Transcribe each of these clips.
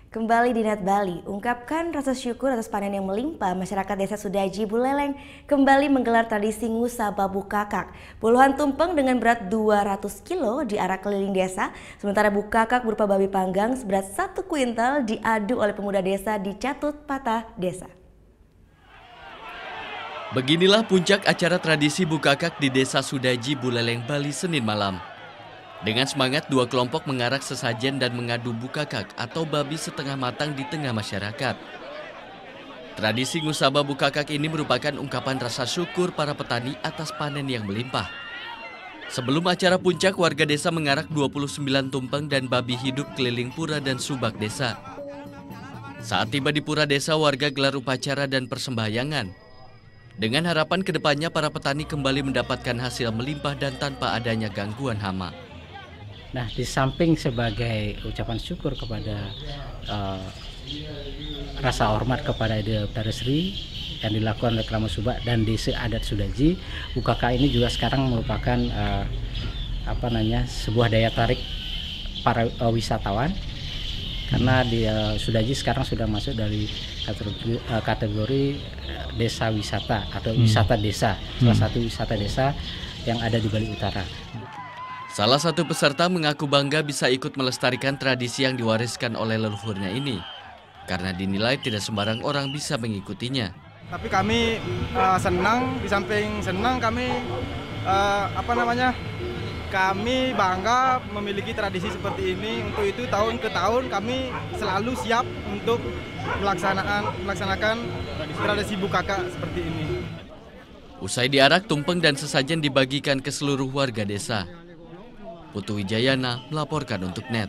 Kembali di Net Bali, ungkapkan rasa syukur atas panen yang melimpah, masyarakat desa Sudaji Buleleng kembali menggelar tradisi ngusa babu kakak. Puluhan tumpeng dengan berat 200 kilo diarak keliling desa, sementara bukakak berupa babi panggang seberat 1 kuintal diadu oleh pemuda desa di Catut Patah Desa. Beginilah puncak acara tradisi bukakak di Desa Sudaji Buleleng, Bali, Senin malam. Dengan semangat, dua kelompok mengarak sesajen dan mengadu bukakak atau babi setengah matang di tengah masyarakat. Tradisi ngusaba bukakak ini merupakan ungkapan rasa syukur para petani atas panen yang melimpah. Sebelum acara puncak, warga desa mengarak 29 tumpeng dan babi hidup keliling pura dan subak desa. Saat tiba di pura desa, warga gelar upacara dan persembahyangan. Dengan harapan kedepannya para petani kembali mendapatkan hasil melimpah dan tanpa adanya gangguan hama. Nah, di samping sebagai ucapan syukur kepada rasa hormat kepada Ide Sri yang dilakukan oleh Krama Subak dan Desa Adat Sudaji, bukakak ini juga sekarang merupakan sebuah daya tarik para wisatawan, karena di Sudaji sekarang sudah masuk dari kategori desa wisata atau wisata desa, salah satu wisata desa yang ada di Bali Utara. Salah satu peserta mengaku bangga bisa ikut melestarikan tradisi yang diwariskan oleh leluhurnya ini, karena dinilai tidak sembarang orang bisa mengikutinya. Tapi kami senang, di samping senang kami kami bangga memiliki tradisi seperti ini. Untuk itu tahun ke tahun kami selalu siap untuk melaksanakan tradisi bukakak seperti ini. Usai diarak, tumpeng dan sesajen dibagikan ke seluruh warga desa. Putu Wijayana melaporkan untuk NET.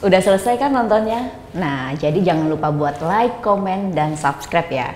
Udah selesai kan nontonnya? Nah, jadi jangan lupa buat like, komen, dan subscribe ya.